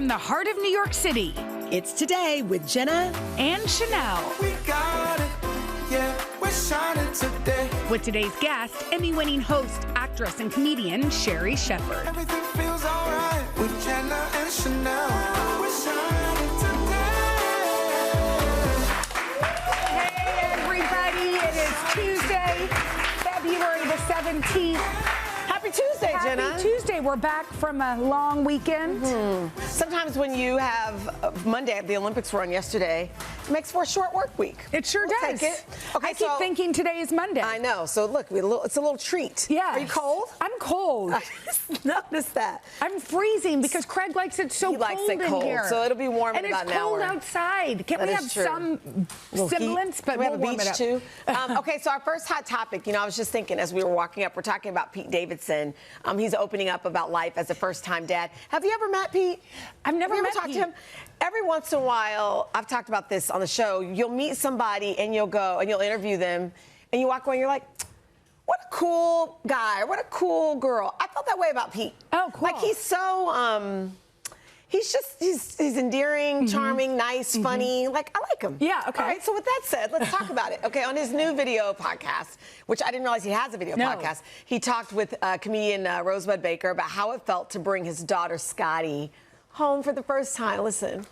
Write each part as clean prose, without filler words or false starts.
from the heart of New York City. It's Today with Jenna and Sheinelle. We got it, yeah, we're shining today. With today's guest, Emmy-winning host, actress, and comedian Sherri Shepherd. Everything feels alright with Jenna and Sheinelle. We're shining today. Hey everybody, it is Tuesday, February the 17th. Happy Tuesday, Jenna. Happy Tuesday. We're back from a long weekend. Sometimes when you have Monday, the Olympics were on yesterday, it makes for a short work week. It sure does. Take it. Okay, I keep thinking today is Monday. I know. So look, it's a little treat. Yeah. Are you cold? I'm cold. I just noticed that. I'm freezing because Craig likes it so He likes cold it in cold, here. so it'll be warm in and about an And hour. it's cold outside. Can't That we is have true. some semblance? But we have we'll a warm beach it up. too. Okay, so our first hot topic, I was just thinking as we were walking up, we're talking about Pete Davidson. He's opening up about life as a first-time dad. Have you ever met Pete? I've never Have you met ever talked Pete. to him? Every once in a while, I've talked about this on the show, you'll meet somebody and you'll go and you'll interview them and you walk away and you're like, what a cool guy, or what a cool girl. I felt that way about Pete. Oh, cool. Like he's so, he's endearing, charming, nice, funny. Like, I like him. Yeah, okay. All right, so with that said, let's talk about it. Okay, on his new video podcast, which I didn't realize he has a video podcast, he talked with comedian Rosebud Baker about how it felt to bring his daughter, Scotty, home for the first time. Listen.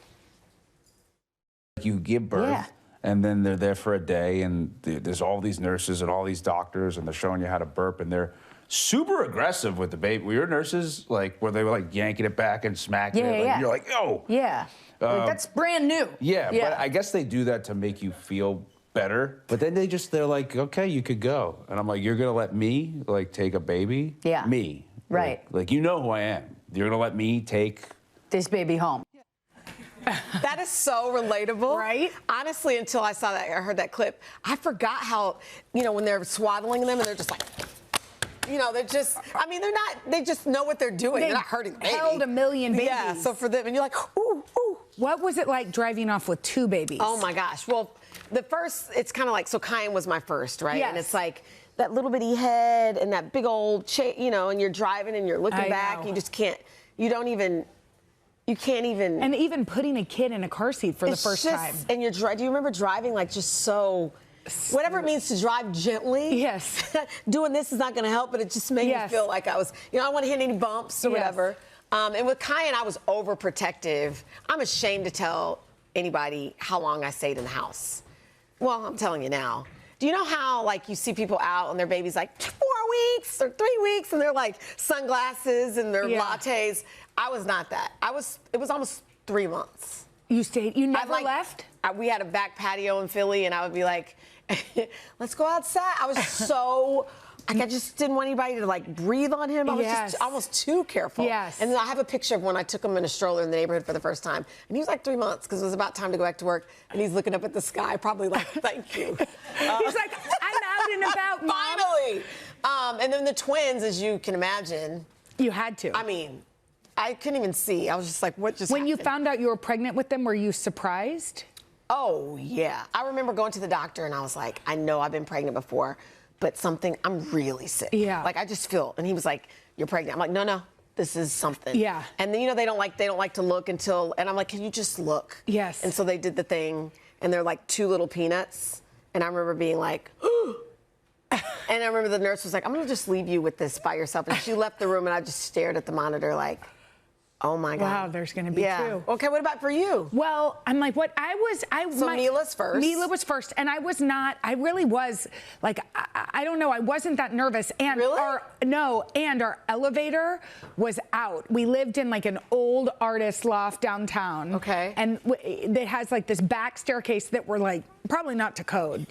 You give birth, and then they're there for a day, and there's all these nurses and all these doctors, and they're showing you how to burp, and they're super aggressive with the baby. Were your nurses like, where they were like yanking it back and smacking it? Like, you're like, yo. Yeah. That's brand new. Yeah, but I guess they do that to make you feel better. But then they're like, okay, you could go. And I'm like, you're gonna let me like take a baby? Yeah. Me. Right. Like you know who I am. You're gonna let me take this baby home. That is so relatable. Right? Honestly, until I heard that clip, I forgot how, when they're swaddling them and they're just like, they're just, they just know what they're doing. They're not hurting the baby. Held a million babies. Yeah, so for them, and you're like, ooh, ooh. What was it like driving off with two babies? Oh my gosh. Well, the first, it's kind of like, so Kyan was my first, right? Yes. And it's like that little bitty head and that big old, and you're driving and you're looking back. know. You just can't, you can't even. And even putting a kid in a car seat for the first time. And do you remember driving like just so, whatever it means to drive gently? Yes. Doing this is not going to help, but it just made me feel like I was, I don't want to hit any bumps or whatever. And with Kyan, I was overprotective. I'm ashamed to tell anybody how long I stayed in the house. Well, I'm telling you now. Do you know how, like, you see people out and their baby's like 4 weeks or 3 weeks and they're like sunglasses and their lattes? I was not that. It was almost 3 months. You stayed? You never left? We had a back patio in Philly and I would be like, let's go outside. I was so, I just didn't want anybody to like breathe on him. I was just almost too careful. Yes. And then I have a picture of when I took him in a stroller in the neighborhood for the first time. And he was like 3 months because it was about time to go back to work. And he's looking up at the sky, probably like, thank you. He's like, I'm out and about, Mom. Finally. And then the twins, as you can imagine. You had to. I couldn't even see. I was just like, what just When you happened? found out you were pregnant with them, were you surprised? Oh, yeah. I remember going to the doctor and I was like, I know I've been pregnant before, but I'm really sick. Yeah. Like, I just feel, and he was like, you're pregnant. I'm like, no, this is something. Yeah. And then, they don't like to look until, and I'm like, can you just look? Yes. And so they did the thing, and they're like 2 little peanuts. And I remember being like, and I remember the nurse was like, I'm going to just leave you with this by yourself. And she left the room, and I just stared at the monitor like, oh my God. Wow, there's going to be 2. Okay, what about for you? Well, I'm like, what So Mila's first. Mila was first, and I really was, like, I don't know, I wasn't that nervous. And really? Our elevator was out. We lived in like an old artist loft downtown. Okay. And it has like this back staircase that we're like, probably not to code,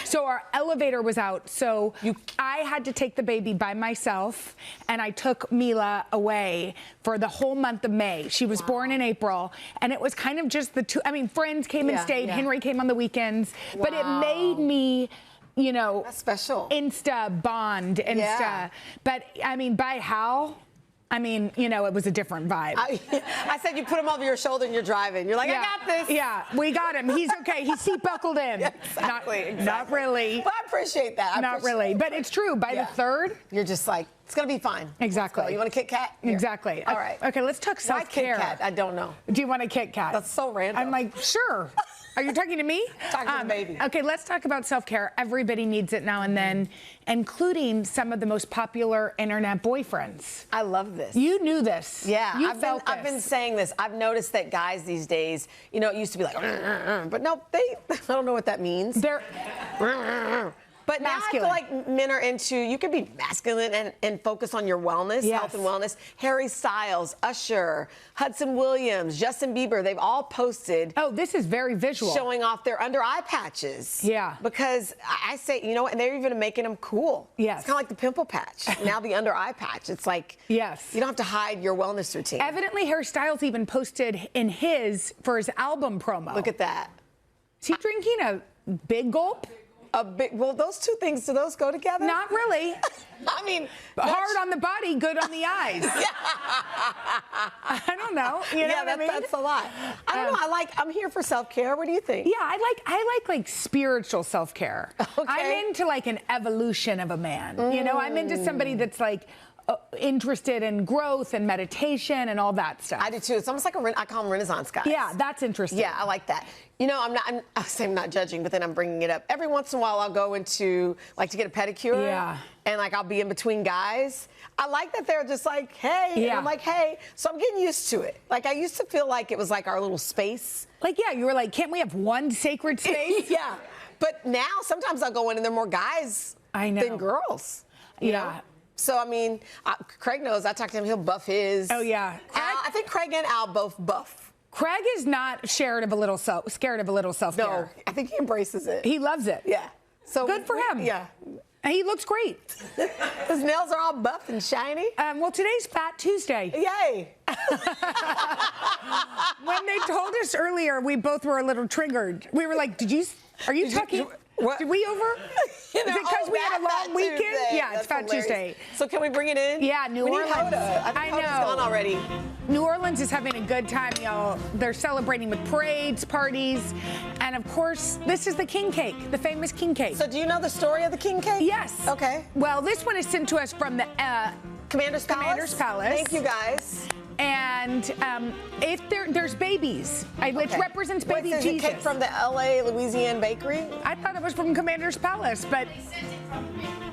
So our elevator was out. So I had to take the baby by myself, and I took Mila away for the whole month of May. She was born in April, and it was kind of just the two. Friends came and stayed. Henry came on the weekends, but it made me, that's special. Insta bond, Insta. But by how? I mean, you know, it was a different vibe. I said you put him over your shoulder and you're driving. You're like, Yeah. I got this. Yeah, we got him. He's okay. He's seat buckled in. Yeah, exactly. Not really. But I appreciate that. Not really. But it's true. By the third, you're just like, it's going to be fine. Exactly. Let's go. You want a Kit Kat? Here. Exactly. All right. Okay, let's talk Why self-care. Kit Kat? I don't know. Do you want a Kit Kat? That's so random. I'm like, sure. Are you talking to me? Talking to the baby. Okay, let's talk about self-care. Everybody needs it now and then, including some of the most popular internet boyfriends. I love this. You knew this. Yeah, You I've felt been this. saying this. I've noticed that guys these days, you know, it used to be like, but no, I don't know what that means. They're But now I feel like men are into, you can be masculine and focus on your wellness, Yes. health and wellness. Harry Styles, Usher, Hudson Williams, Justin Bieber, they've all posted. Oh, this is very visual. Showing off their under eye patches. Yeah. Because I say, you know what, and they're even making them cool. Yes. It's kind of like the pimple patch. Now the under eye patch. It's like, yes. You don't have to hide your wellness routine. Evidently, Harry Styles even posted in for his album promo. Look at that. Is he drinking a big gulp? Well, those two things, do those go together? Not really. I mean, hard on the body, good on the eyes. I don't know. You know what I mean? That's a lot. I don't know. I'm here for self-care. What do you think? Yeah, I like spiritual self-care. Okay. I'm into like an evolution of a man. You know, I'm into somebody that's like interested in growth and meditation and all that stuff. I do too. It's almost like I call them Renaissance guys. Yeah, that's interesting. Yeah, I like that. You know, I'm not judging, but then I'm bringing it up. Every once in a while, I'll go into, like, to get a pedicure. Yeah. And, like, I'll be in between guys. I like that they're just like, hey. Yeah. And I'm like, hey. So I'm getting used to it. Like, I used to feel like it was like our little space. Like, yeah, you were like, can't we have one sacred space? Yeah. But now, sometimes I'll go in and there are more guys than girls. You know? So, I mean, Craig knows. I talk to him. He'll buff his. Oh, yeah. I think Craig and Al both buff. Craig is not scared of a little self-care. No, I think he embraces it. He loves it. Yeah. So good for him. Yeah. And he looks great. His nails are all buff and shiny. Well, today's Fat Tuesday. Yay. When they told us earlier, we both were a little triggered. We were like, are you talking? What? Did we over? You know, is it because we had a long weekend? Tuesday. Yeah, it's Fat Tuesday. So can we bring it in? Yeah, New Orleans. Need Hoda. I think Hoda's gone already. New Orleans is having a good time, y'all. They're celebrating with parades, parties, and of course, this is the king cake, the famous king cake. So do you know the story of the king cake? Yes. Okay. Well, this one is sent to us from the Commander's Palace. Commander's Palace. Thank you, guys. And if there's babies, it represents baby Wait, Jesus. Is it cake from the LA Louisiana bakery? I thought it was from Commander's Palace, but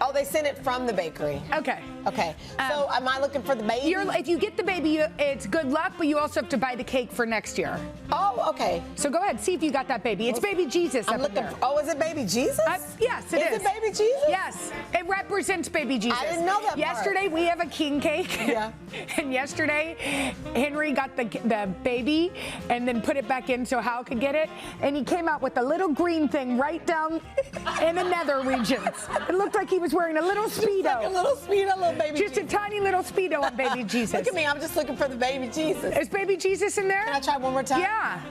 Oh, they sent it from the bakery. okay. Okay. So am I looking for the baby? If you get the baby, it's good luck, but you also have to buy the cake for next year. Oh, okay. So go ahead, see if you got that baby. It's baby Jesus I'm up looking there. Oh, is it baby Jesus? Yes, it is. Is it baby Jesus? Yes, it represents baby Jesus. I didn't know that part. Yesterday we have a king cake. Yeah. And yesterday Henry got the baby and then put it back in so Hal could get it. And he came out with a little green thing right down in the nether regions. It looked like he was wearing a little Speedo. Like a little Speedo, little baby Just Jesus. a tiny little Speedo on baby Jesus. Look at me, I'm just looking for the baby Jesus. Is baby Jesus in there? Can I try one more time? Yeah.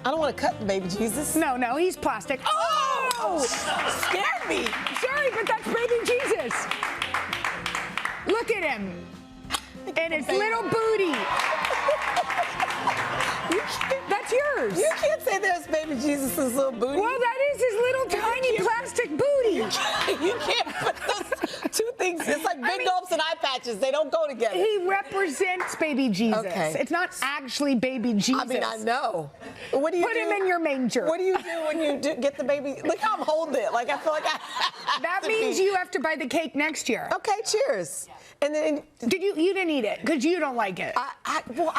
I don't want to cut the baby Jesus. No, he's plastic. Oh! Scared me. Sorry, but that's baby Jesus. Look at him. And his little booty. That's yours. You can't say there's baby Jesus' little booty. Well, that is his little tiny plastic booty. You can't put those two things. It's like big gulps and eye patches. They don't go together. He represents baby Jesus. Okay. It's not actually baby Jesus. I mean, I know. What do you Put do? him in your manger. What do you do when you get the baby? Look how I'm holding it. Like I feel like I have That to means be. you have to buy the cake next year. Okay, cheers. And then You didn't eat it because you don't like it. I feel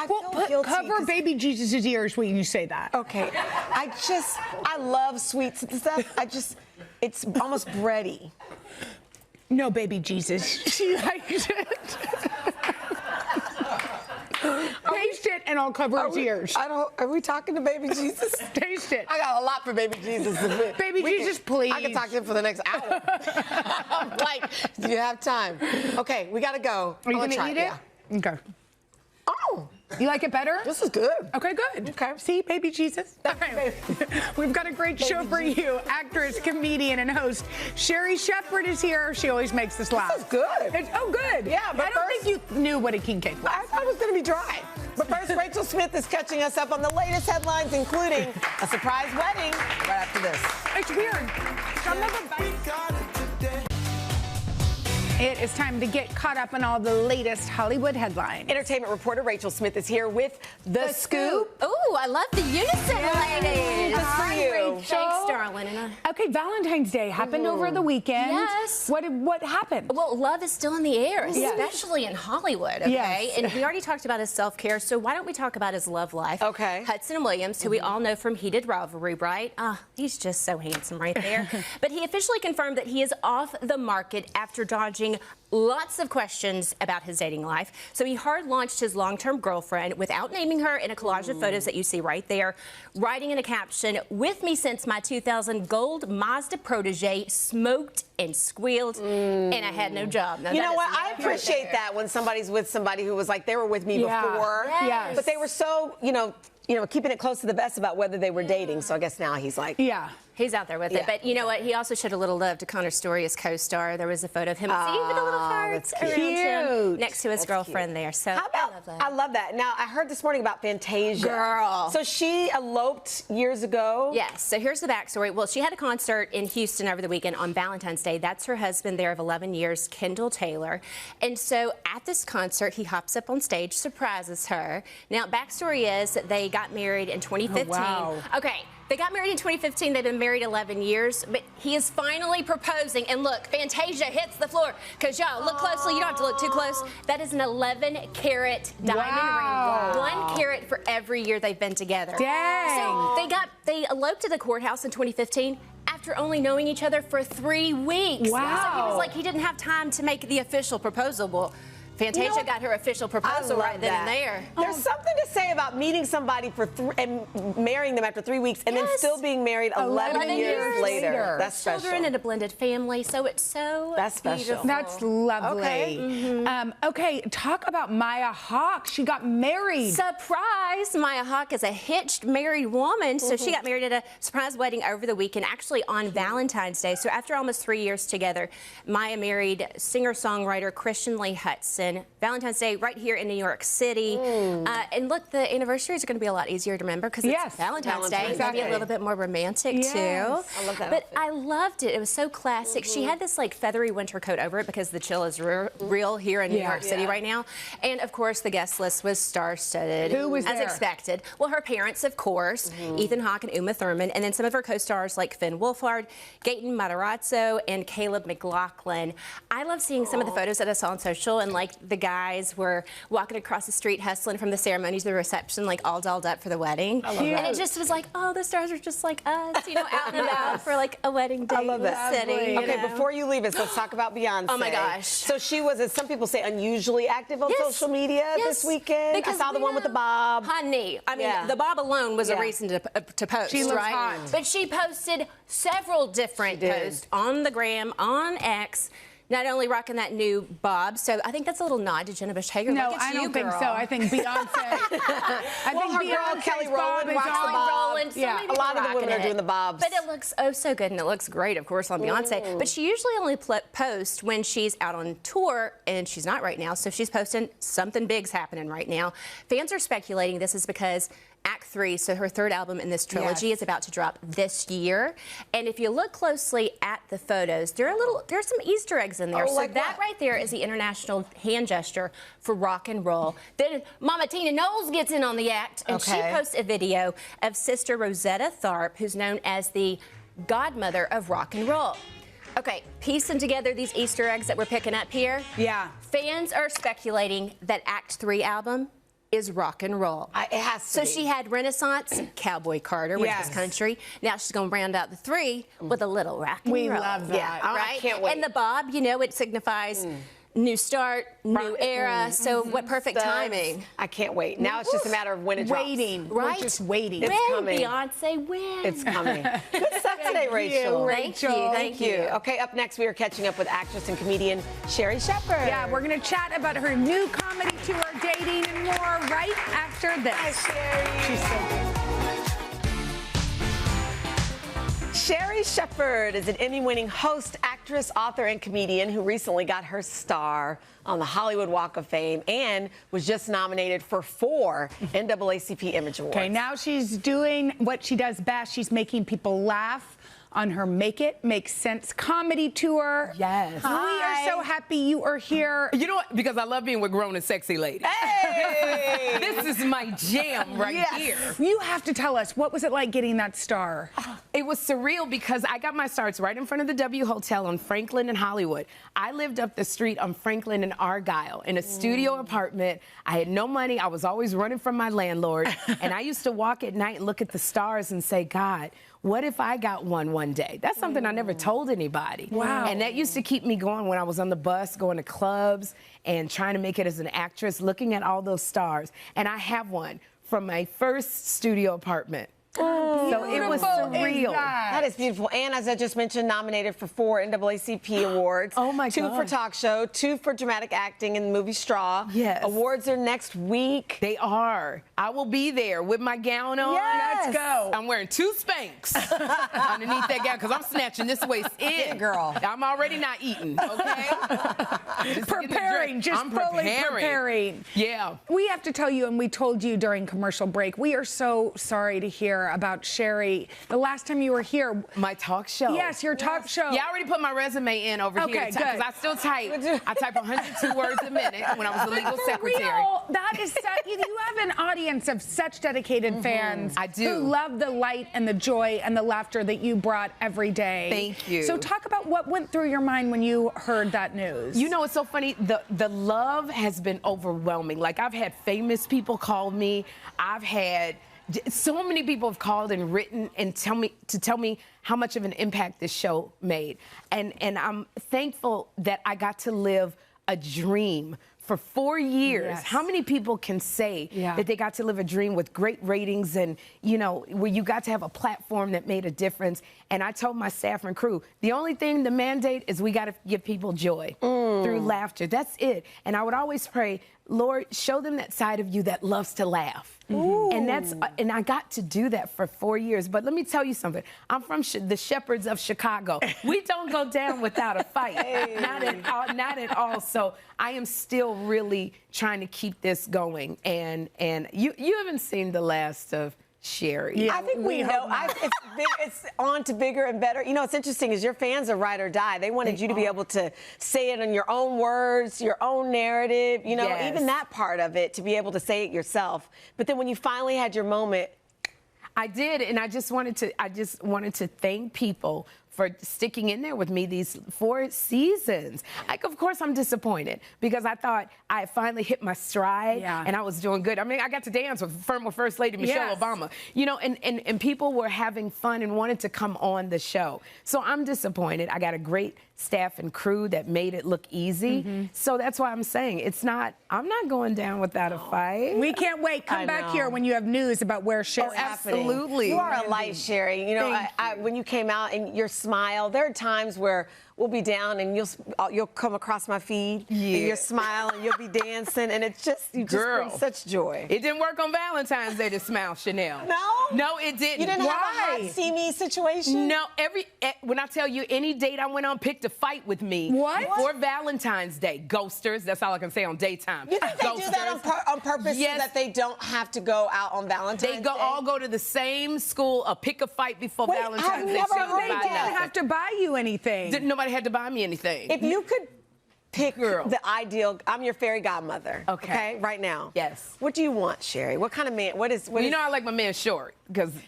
guilty. Cover 'cause- baby Jesus' ears when you say that. Okay. I love sweets and stuff. It's almost bready. No, baby Jesus. She likes it. Taste it and I'll cover his ears. Are we talking to baby Jesus? Taste it. I got a lot for baby Jesus. Baby Jesus, please. I can talk to him for the next hour. I'm like, do you have time? Okay, we gotta go. Are you I'm gonna eat it? Yeah. Okay. Oh, You like it better? this is good. Okay, good. Okay. See, baby Jesus? All right. We've got a great show for you. Actress, comedian, and host Sherri Shepherd is here. She always makes us laugh. This is good. Oh, good. Yeah, but I don't think if you knew what a king cake was. I thought it was going to be dry. But first, Rachel Smith is catching us up on the latest headlines, including a surprise wedding right after this. It's weird. Some of the It is time to get caught up on all the latest Hollywood headlines. Entertainment reporter Rachel Smith is here with The Scoop. Ooh, I love the unison, ladies. Just for you. Rachel. Thanks, darling. Okay, Valentine's Day happened over the weekend. Yes. What happened? Well, love is still in the air, Yes. especially in Hollywood, okay? Yes. And we already talked about his self-care, so why don't we talk about his love life? Okay. Hudson Williams, who we all know from Heated Rivalry, right? He's just so handsome right there. But he officially confirmed that he is off the market after dodging lots of questions about his dating life. So he hard launched his long-term girlfriend without naming her in a collage of photos that you see right there, writing in a caption, "With me since my 2000 gold Mazda protege smoked and squealed, and I had no job." Now, You that know is what? I love right appreciate there. that when somebody's with somebody who was like, they were with me Yeah. before. Yes. But they were so, keeping it close to the vest about whether they were dating. So I guess now he's like, Yeah. He's out there with Yeah. it. But you know what? He also showed a little love to Connor Story, his co-star. There was a photo of him with a little heart that's around cute. him next to his That's girlfriend cute. there. So How about, I love that. Now, I heard this morning about Fantasia. Girl. So she eloped years ago. Yes. So here's the backstory. Well, she had a concert in Houston over the weekend on Valentine's Day. That's her husband there of 11 years, Kendall Taylor. And so at this concert, he hops up on stage, surprises her. Now, backstory is that they got married in 2015. Oh, wow. Okay. They got married in 2015. They've been married 11 years, but he is finally proposing. And look, Fantasia hits the floor. Because y'all, look closely. You don't have to look too close. That is an 11-carat diamond Wow. ring. 1 carat for every year they've been together. Dang. So they eloped to the courthouse in 2015 after only knowing each other for 3 weeks. Wow. So he was like, he didn't have time to make the official proposal. Well, Fantasia got her official proposal right then and there. There's something to say about meeting somebody for and marrying them after 3 weeks and then still being married 11 years later. That's special. Children and a blended family, so it's so That's special. beautiful. That's lovely. Okay. Okay, talk about Maya Hawke. She got married. Surprise! Maya Hawke is a hitched married woman, so she got married at a surprise wedding over the weekend, actually on Valentine's Day. So after almost 3 years together, Maya married singer-songwriter Christian Lee Hudson. Valentine's Day right here in New York City. And look, the anniversaries are going to be a lot easier to remember because it's Valentine's Day. Exactly. Maybe a little bit more romantic too. I love that But outfit. I loved it. It was so classic. She had this like feathery winter coat over it because the chill is real here in New York City right now. And of course, the guest list was star-studded. Who was as there? expected. Well, her parents, of course, Ethan Hawke and Uma Thurman, and then some of her co-stars like Finn Wolfhard, Gaten Matarazzo, and Caleb McLaughlin. I love seeing some of the photos that I saw on social, and like the guys were walking across the street hustling from the ceremony to the reception, like all dolled up for the wedding. I love that. And it just was like, oh, the stars are just like us, out and about for like a wedding day. I love that. City, Okay, you know? before you leave us, let's talk about Beyonce. Oh my gosh. So she was, as some people say, unusually active on social media this weekend. Because I saw the one with the bob. Honey, I mean, the bob alone was a reason to post, She looks right? hot. But she posted several different posts on the gram, on X, not only rocking that new bob, so I think that's a little nod to Jenna Hager. No, Look at I you, don't think girl. so. I think Beyonce. I Well, her think girl, Beyonce's Kelly bob Rowland, is rocks the on. bob. Rowland, so Yeah. many A lot of the people women are rocking doing it. the bobs. But it looks oh so good, and it looks great, of course, on Beyonce. But she usually only posts when she's out on tour, and she's not right now, so she's posting something big's happening right now. Fans are speculating this is because Act 3, so her third album in this trilogy, is about to drop this year. And if you look closely at the photos, there's some Easter eggs in there. Oh, so like that what? right there is the international hand gesture for rock and roll. Then Mama Tina Knowles gets in on the act, and she posts a video of Sister Rosetta Tharpe, who's known as the godmother of rock and roll. Okay, piecing together these Easter eggs that we're picking up here. Yeah. Fans are speculating that Act 3 album is rock and roll. It has to So be. she had Renaissance, Cowboy Carter, which was country. Now she's going to round out the 3 with a little rock and roll. We love that. Yeah, I can't wait. And the bob, it signifies new start, new era. So what perfect timing. I can't wait. Now it's just a matter of when it drops. Waiting. Right? We're just waiting. It's When, coming. Beyonce, when? It's coming. Good stuff today, Rachel. Thank you. Thank you. Okay, up next, we are catching up with actress and comedian Sherri Shepherd. Yeah, we're going to chat about her new comedy tour, dating, and more right after this. Hi, Sherri. She's so good. Sherri Shepherd is an Emmy-winning host, actress, author, and comedian who recently got her star on the Hollywood Walk of Fame and was just nominated for 4 NAACP Image Awards. Okay, now she's doing what she does best. She's making people laugh on her Make It Make Sense comedy tour. Yes. We are so happy you are here. You know what? Because I love being with grown and sexy ladies. Hey! This is my jam right here. You have to tell us, what was it like getting that star? It was surreal because I got my starts right in front of the W Hotel on Franklin and Hollywood. I lived up the street on Franklin and Argyle in a studio apartment. I had no money. I was always running from my landlord. And I used to walk at night and look at the stars and say, God, what if I got one day? That's something I never told anybody. Wow. And that used to keep me going when I was on the bus, going to clubs and trying to make it as an actress, looking at all those stars. And I have one from my first studio apartment. So it was surreal. That is beautiful. And as I just mentioned, nominated for 4 NAACP awards. Oh my 2 for gosh. talk show, 2 for dramatic acting in the movie Straw. Yes. Awards are next week. They are. I will be there with my gown on. Yes. Let's go. I'm wearing 2 Spanx underneath that gown because I'm snatching this waist in. Yeah, girl. I'm already not eating, okay? Just getting Preparing, dressed. just I'm fully preparing. Yeah. We have to tell you, and we told you during commercial break, we are so sorry to hear about Sherri. The last time you were here. My talk show. Yes, your talk show. Yeah, I already put my resume in over here Okay, because good. I still type. I type 102 words a minute when I was the legal For secretary. real, that is you have an audience of such dedicated fans. I do. Who love the light and the joy and the laughter that you brought every day. Thank you. So talk about what went through your mind when you heard that news. You know, it's so funny. The love has been overwhelming. Like, I've had famous people call me. I've had so many people have called and written and tell me how much of an impact this show made. And I'm thankful that I got to live a dream for 4 years. Yes. How many people can say that they got to live a dream with great ratings and, you know, where you got to have a platform that made a difference? And I told my staff and crew, the only thing, the mandate is we got to give people joy through laughter. That's it. And I would always pray, Lord, show them that side of you that loves to laugh. And I got to do that for 4 years. But let me tell you something. I'm from the Shepherds of Chicago. We don't go down without a fight. Not at all. So I am still really trying to keep this going. And you haven't seen the last of Sherri. I think we know. It's on to bigger and better. You know, what's interesting is your fans are ride or die. They wanted you to be able to say it in your own words, your own narrative, you know, even that part of it, to be able to say it yourself. But then when you finally had your moment. I did, and I just wanted to thank people for sticking in there with me these 4 seasons. Like, of course, I'm disappointed because I thought I had finally hit my stride and I was doing good. I mean, I got to dance with former First Lady Michelle Obama, you know, and people were having fun and wanted to come on the show. So I'm disappointed. I got a great staff and crew that made it look easy. So that's why I'm saying I'm not going down without a fight. We can't wait. Come back here when you have news about where Sherri's happening. Absolutely. You are a light, Sherri. You know, when you came out and your smile, there are times where we'll be down and you'll come across my feed and you'll smile and you'll be dancing and it's just, you just bring such joy. It didn't work on Valentine's Day to smile, Sheinelle. No? No, it didn't. You didn't have a hot, steamy situation? No, when I tell you any date I went on picked a fight with me. What? For Valentine's Day. Ghosters, that's all I can say on daytime. You think they do that on purpose so that they don't have to go out on Valentine's Day? All go to the same school, pick a fight before Valentine's Day. They didn't have to buy you anything. Nobody had to buy me anything. If you could pick the ideal, I'm your fairy godmother. Okay, right now. Yes. What do you want, Sherri? What kind of man? You know I like my man short.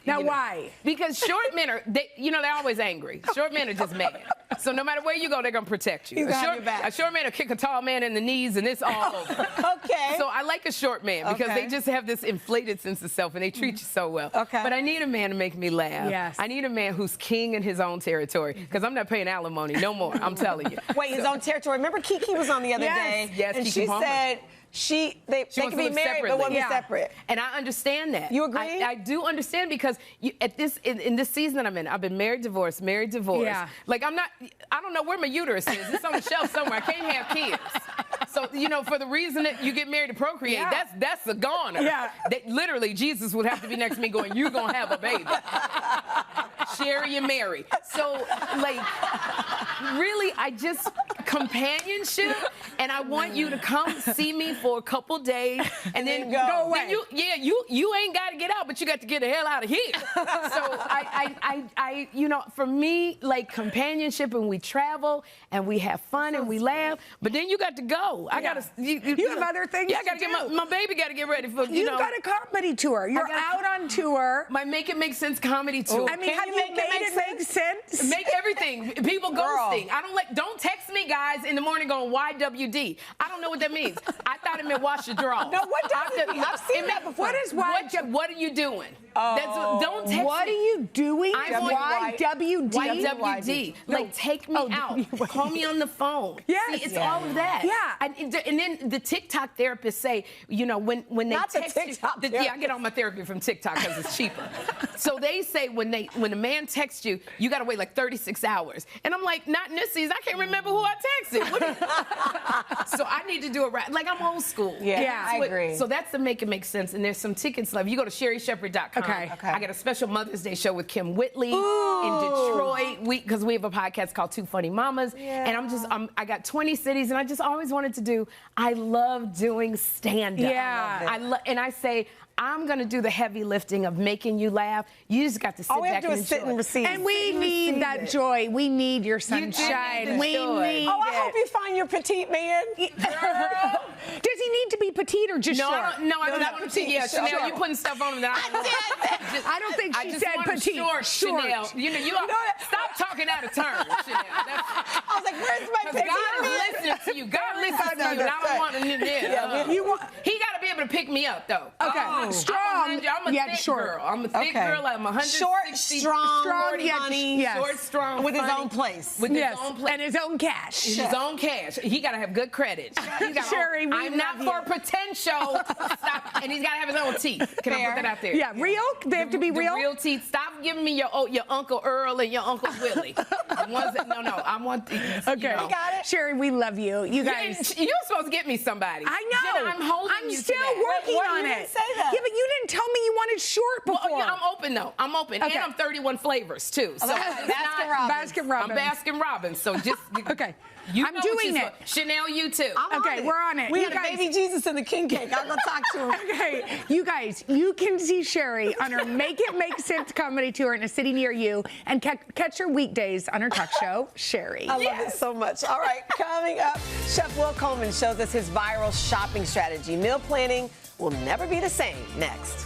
Why? Because short men they're always angry. Short men are just mad. So no matter where you go, they're gonna protect you. A short man will kick a tall man in the knees and it's all over. Okay. So I like a short man because they just have this inflated sense of self and they treat you so well. Okay. But I need a man to make me laugh. Yes. I need a man who's king in his own territory because I'm not paying alimony no more. I'm telling you. Wait, his own territory. Remember Kiki was on the other day? Yes, and Kiki she Palmer. said they could be married but won't be separate. And I understand that. You agree? I do understand because in this season that I'm in, I've been married, divorced, married, divorced. Yeah. Like I don't know where my uterus is. It's on the shelf somewhere. I can't have kids. So, you know, for the reason that you get married to procreate, that's a goner. Yeah. Literally, Jesus would have to be next to me going, you're going to have a baby. Sherri and Mary. So, like, really, I just companionship, and I want you to come see me for a couple days, and then go away. Then you ain't got to get out, but you got to get the hell out of here. So I you know, for me, like companionship, and we travel and we have fun and we laugh, but then you got to go. I gotta. You have other things. Yeah, I gotta get my baby. Got to get ready for you know. You've got a comedy tour. You're out on tour. My Make It Make Sense comedy tour. I mean, have you made it make sense? Make everything. People ghosting. Don't text me, guys, in the morning going YWD. I don't know what that means. I thought it meant wash your drawers. No, what does it mean? I've seen that before. What is YWD? What are you doing? Don't text me. What are you doing? YWD? YWD. Like, take me out. Call me on the phone. Yes. See, it's all of that. Yeah. And then the TikTok therapists say, you know, when they Not text the TikTok you, I get all my therapy from TikTok because it's cheaper. So they say when a man texts you, you got to wait like 36 hours. And I'm like, not in this season. I can't remember who I texted. So I need to do it right. Like, I'm old school. Yeah, I agree. So that's the Make It Make Sense. And there's some tickets left. You go to SherriShepherd.com. Okay. I got a special Mother's Day show with Kim Whitley in Detroit. Because we have a podcast called Two Funny Mamas. Yeah. And I got 20 cities, and I just always wanted to do, I love doing stand-up. Yeah. And I say, I'm going to do the heavy lifting of making you laugh. You just got to sit back and enjoy. All we have to do is sit and receive. And we need that joy. We need your sunshine. We need it. I hope you find your petite man. Girl. Does he need to be petite or just short? No, I don't want petite. Yeah, Sheinelle, you putting stuff on him that I don't think she said petite. Short. Sheinelle. You know, stop talking out of turn, Sheinelle. I was like, where's my petite? God is listening to you. God listens to you, and I don't want to. He got to be able to pick me up, though. Okay. Strong. I'm a thick girl. I'm a thick girl. I'm 160. Short, strong, money. Short, strong, with his own place. With his own place. And his own cash. His own cash. He got to have good credit. Sherri, I'm not for a pretend show. Stop. And he's got to have his own teeth. Can I put that out there? Yeah, real? They have to be real? Real teeth. Stop giving me your Uncle Earl and your Uncle Willie. The ones that, no, I want these. Okay. You know. You got it? Sherri, we love you. You guys. You're supposed to get me somebody. I know. Jenna, I'm holding I'm you still to that. working on you it. didn't say that. Yeah, but you didn't tell me you wanted short before. Well, yeah, I'm open, though. I'm open. Okay. And I'm 31 flavors, too. So Baskin Robbins. I'm Baskin Robbins. So just... Okay. I'm doing it. Sheinelle, you too. Okay, we're on it. We You got guys- a baby Jesus and the king cake. I'm going to talk to him. Okay, you guys, you can see Sherri on her Make It Make Sense comedy tour in a city near you, and catch her weekdays on her talk show, Sherri. I love it so much. All right, coming up, Chef Will Coleman shows us his viral shopping strategy. Meal planning will never be the same. Next.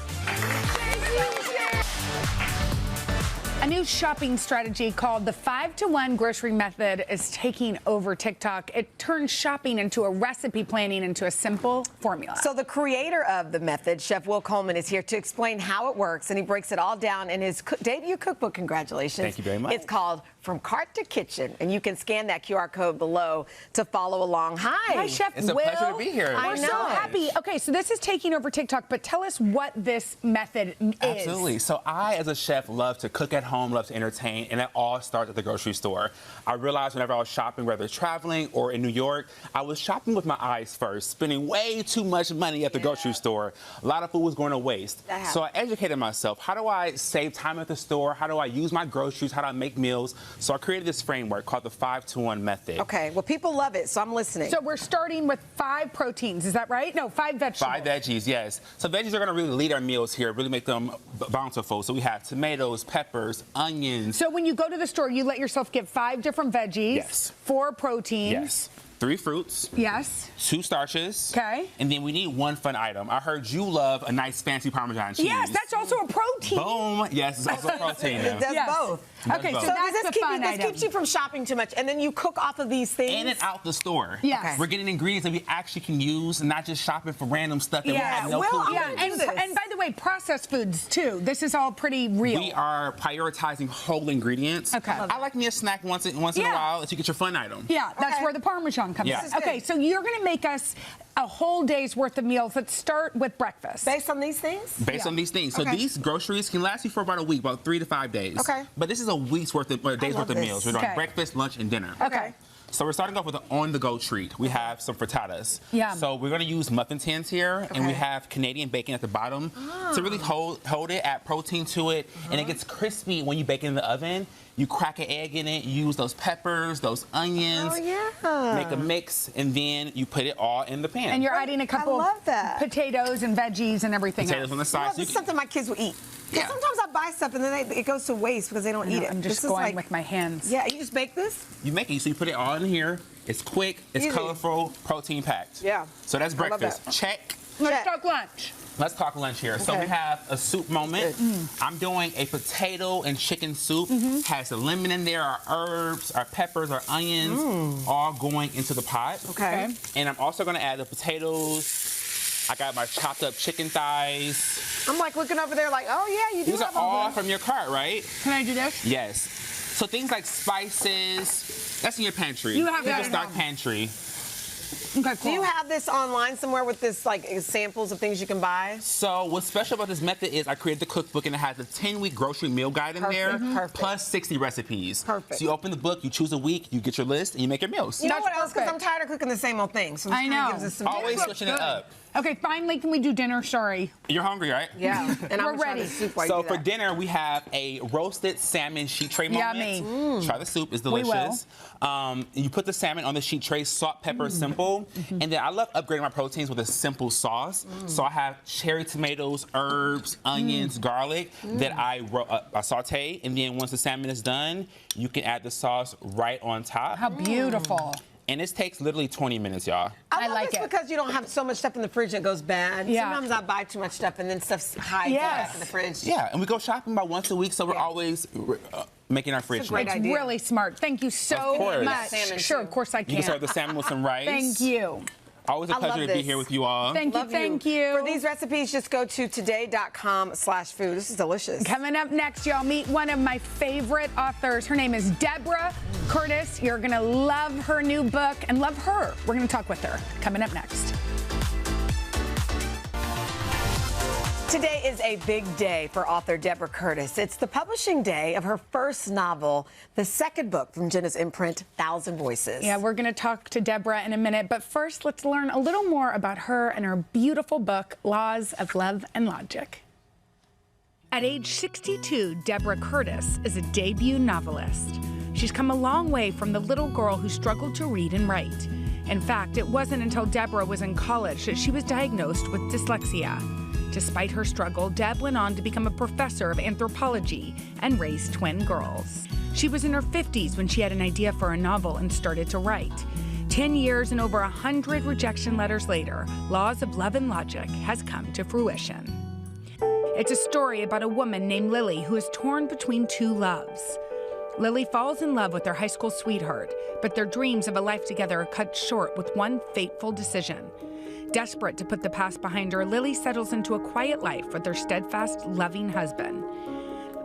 A new shopping strategy called the 5-to-1 grocery method is taking over TikTok. It turns shopping into a recipe planning into a simple formula. So the creator of the method, Chef Will Coleman, is here to explain how it works, and he breaks it all down in his debut cookbook. Congratulations. Thank you very much. It's called From Cart to Kitchen, and you can scan that QR code below to follow along. Hi, Chef It's a Will. pleasure to be here. We're so happy. Okay, so this is taking over TikTok, but tell us what this method is. Absolutely. So I, as a chef, love to cook at home, love to entertain, and it all starts at the grocery store. I realized whenever I was shopping, whether traveling or in New York, I was shopping with my eyes first, spending way too much money at the grocery store. A lot of food was going to waste. So I educated myself. How do I save time at the store? How do I use my groceries? How do I make meals? So I created this framework called the 5-to-1 method. Okay, well, people love it, so I'm listening. So we're starting with 5 proteins, is that right? No, 5 vegetables. 5 veggies, yes. So veggies are going to really lead our meals here, really make them bountiful. So we have tomatoes, peppers, onions. So when you go to the store, you let yourself get 5 different veggies, Yes. 4 proteins. Yes. 3 fruits. Yes. 2 starches. Okay. And then we need 1 fun item. I heard you love a nice fancy Parmesan cheese. Yes, that's also a protein. Boom. Yes, it's also protein. It does Yes. both. Okay, both. so So that's the fun this item. keeps you from shopping too much, and then you cook off of these things. In and out the store. Yes. Okay. We're getting ingredients that we actually can use and not just shopping for random stuff that we have no Well, clue. I'm Yeah, gonna and, do this. and by the way, processed foods too. This is all pretty real. We are prioritizing whole ingredients. Okay. I like me a snack once in a while if you get your fun item. Yeah, that's Okay. where the Parmesan comes Yeah. in. Okay, so you're going to make us a whole day's worth of meals. Let's start with breakfast. Based on these things? Based on these things. So Okay. these groceries can last you for about a week, about 3 to 5 days. Okay. But this is a week's worth of days love worth of this. meals. We're doing Okay. breakfast, lunch, and dinner. Okay. So we're starting off with an on-the-go treat. We have some frittatas. Yeah. So we're going to use muffin tins here, and we have Canadian bacon at the bottom to really hold it, add protein to it, and it gets crispy when you bake it in the oven. You crack an egg in it, you use those peppers, those onions, make a mix, and then you put it all in the pan. And you're adding a couple of potatoes and veggies and everything Potatoes on the side. This is something my kids will eat. Because sometimes I buy stuff and then it goes to waste because they don't eat it. I'm just going with my hands. Yeah, you just bake this? You make it, so you put it all in here. It's quick, it's colorful, protein packed. Yeah. So that's breakfast. Check. Let's talk lunch. Let's talk lunch here. So we have a soup moment. I'm doing a potato and chicken soup. Has the lemon in there, our herbs, our peppers, our onions, all going into the pot. Okay. And I'm also gonna add the potatoes. I got my chopped up chicken thighs. I'm like looking over there like, oh yeah, you do These have are all from your cart, right? Can I do this? Yes. So things like spices, that's in your pantry. You have your that stock pantry. Okay, cool. Do you have this online somewhere with this like samples of things you can buy? So what's special about this method is I created the cookbook and it has a 10-week grocery meal guide in there, plus 60 recipes. Perfect. So you open the book, you choose a week, you get your list, and you make your meals. You know what else? Because I'm tired of cooking the same old thing. So this kinda gives us some Always switching it up. Okay, finally, can we do dinner? Sorry. You're hungry, right? Yeah. And We're ready. So for dinner, we have a roasted salmon sheet tray moment. Yummy. Try the soup, it's delicious. You put the salmon on the sheet tray, salt, pepper, simple. And then I love upgrading my proteins with a simple sauce. So I have cherry tomatoes, herbs, onions, garlic that I saute. And then once the salmon is done, you can add the sauce right on top. How beautiful. And this takes literally 20 minutes, y'all. I like it because you don't have so much stuff in the fridge that goes bad. Yeah. Sometimes I buy too much stuff and then stuff hides back in the fridge. Yeah, and we go shopping about once a week, so we're always making our fridge. It's really smart. Thank you so much. Sure, of course I can. You can serve the salmon with some rice. Thank you. Always a pleasure to be here with you all. Thank you. For these recipes, just go to today.com/food. This is delicious. Coming up next, y'all meet one of my favorite authors. Her name is Deborah Curtis. You're going to love her new book and love her. We're going to talk with her. Coming up next. Today is a big day for author Deborah Curtis. It's the publishing day of her first novel, the second book from Jenna's imprint, Thousand Voices. Yeah, we're going to talk to Deborah in a minute, but first let's learn a little more about her and her beautiful book, Laws of Love and Logic. At age 62, Deborah Curtis is a debut novelist. She's come a long way from the little girl who struggled to read and write. In fact, it wasn't until Deborah was in college that she was diagnosed with dyslexia. Despite her struggle, Deb went on to become a professor of anthropology and raise twin girls. She was in her 50s when she had an idea for a novel and started to write. 10 years and over 100 rejection letters later, Laws of Love and Logic has come to fruition. It's a story about a woman named Lily who is torn between two loves. Lily falls in love with her high school sweetheart, but their dreams of a life together are cut short with one fateful decision. Desperate to put the past behind her, Lily settles into a quiet life with her steadfast, loving husband.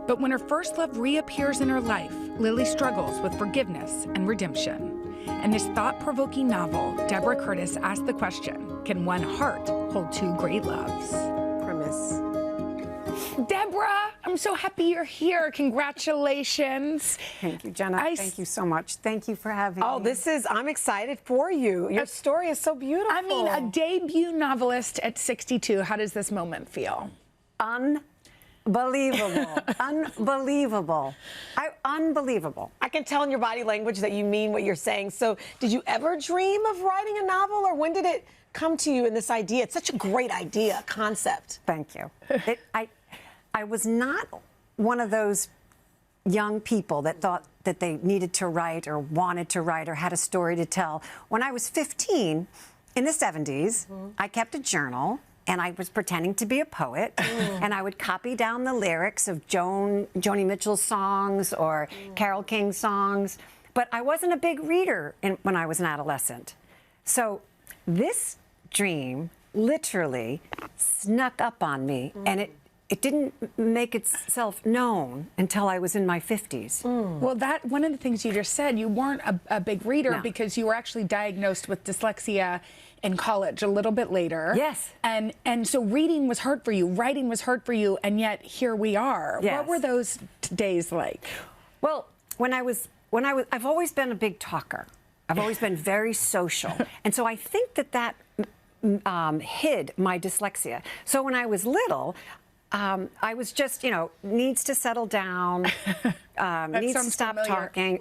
But when her first love reappears in her life, Lily struggles with forgiveness and redemption. In this thought-provoking novel, Deborah Curtis asks the question, can one heart hold two great loves? Premise. Deborah, I'm so happy you're here. Congratulations. Thank you, Jenna. Thank you so much. Thank you for having me. I'm excited for you. Your story is so beautiful. I mean, a debut novelist at 62. How does this moment feel? Unbelievable. Unbelievable. Unbelievable. I can tell in your body language that you mean what you're saying. So did you ever dream of writing a novel, or when did it come to you in this idea? It's such a great idea, concept. Thank you. I was not one of those young people that thought that they needed to write or wanted to write or had a story to tell. When I was 15, in the 70s, I kept a journal and I was pretending to be a poet, and I would copy down the lyrics of Joni Mitchell's songs or Carole King songs, but I wasn't a big reader when I was an adolescent. So this dream literally snuck up on me, and it didn't make itself known until I was in my 50s. Well, one of the things you just said, you weren't a big reader because you were actually diagnosed with dyslexia in college a little bit later. Yes. And so reading was hard for you, writing was hard for you, and yet here we are. Yes. What were those days like? Well, I've always been a big talker. I've always been very social. And so I think that hid my dyslexia. So when I was little, I was just, needs to settle down, needs to stop talking.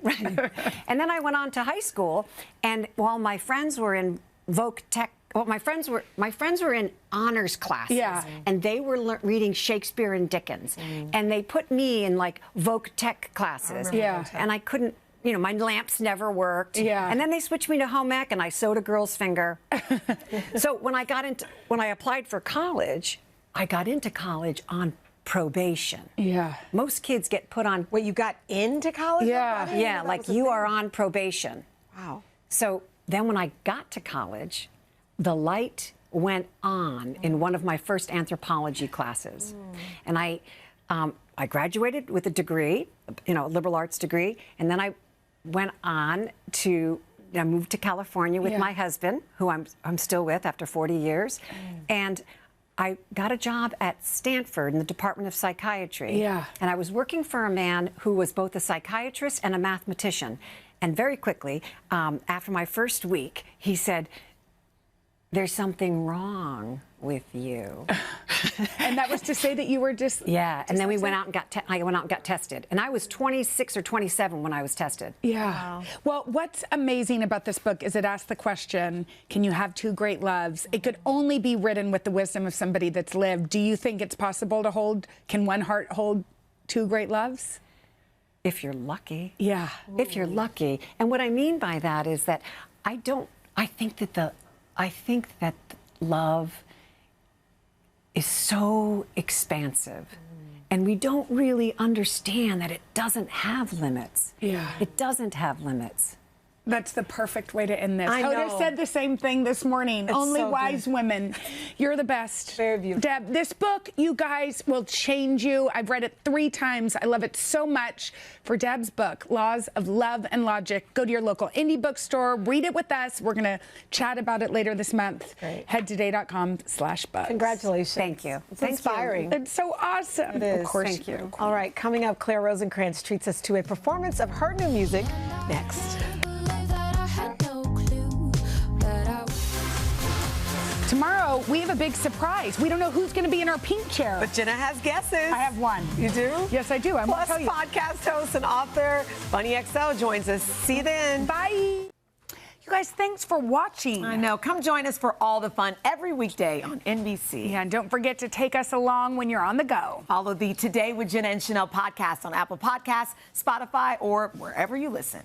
And then I went on to high school, and while my friends were in voc tech, my friends were in honors classes, and they were reading Shakespeare and Dickens, and they put me in like voc tech classes, and I couldn't. My lamps never worked. And then they switched me to home ec, and I sewed a girl's finger. So when I applied for college, I got into college on probation. Most kids get put on. Wait, you got into college? Yeah, like you are on probation. Wow. So then when I got to college, the light went on in one of my first anthropology classes. And I graduated with a degree, a liberal arts degree, and then I went on to moved to California with my husband, who I'm still with after 40 years, and I got a job at Stanford in the Department of Psychiatry. And I was working for a man who was both a psychiatrist and a mathematician. And very quickly, after my first week, he said, "There's something wrong with you." And that was to say that you were just... And then we went out and I went out and got tested. And I was 26 or 27 when I was tested. Wow. Well, what's amazing about this book is it asks the question, can you have two great loves? It could only be written with the wisdom of somebody that's lived. Do you think it's possible to can one heart hold two great loves? If you're lucky. Yeah. If you're lucky. And what I mean by that is that I think that love is so expansive, and we don't really understand that it doesn't have limits. It doesn't have limits. That's the perfect way to end this. I know. Hoda said the same thing this morning. Only so wise women. You're the best. Very beautiful. Deb, this book, you guys, will change you. I've read it 3 times. I love it so much. For Deb's book, Laws of Love and Logic, go to your local indie bookstore, read it with us. We're going to chat about it later this month. Great. Head today.com/books. Congratulations. Thank you. It's inspiring. It's so awesome. It is. Of course. Thank you. All right, coming up, Claire Rosencrantz treats us to a performance of her new music next. Tomorrow, we have a big surprise. We don't know who's going to be in our pink chair. But Jenna has guesses. I have one. You do? Yes, I do. I won't Plus, tell you. podcast host and author Bunny XL joins us. See you then. Bye. You guys, thanks for watching. I know. Come join us for all the fun every weekday on NBC. Yeah, and don't forget to take us along when you're on the go. Follow the Today with Jenna and Sheinelle podcast on Apple Podcasts, Spotify, or wherever you listen.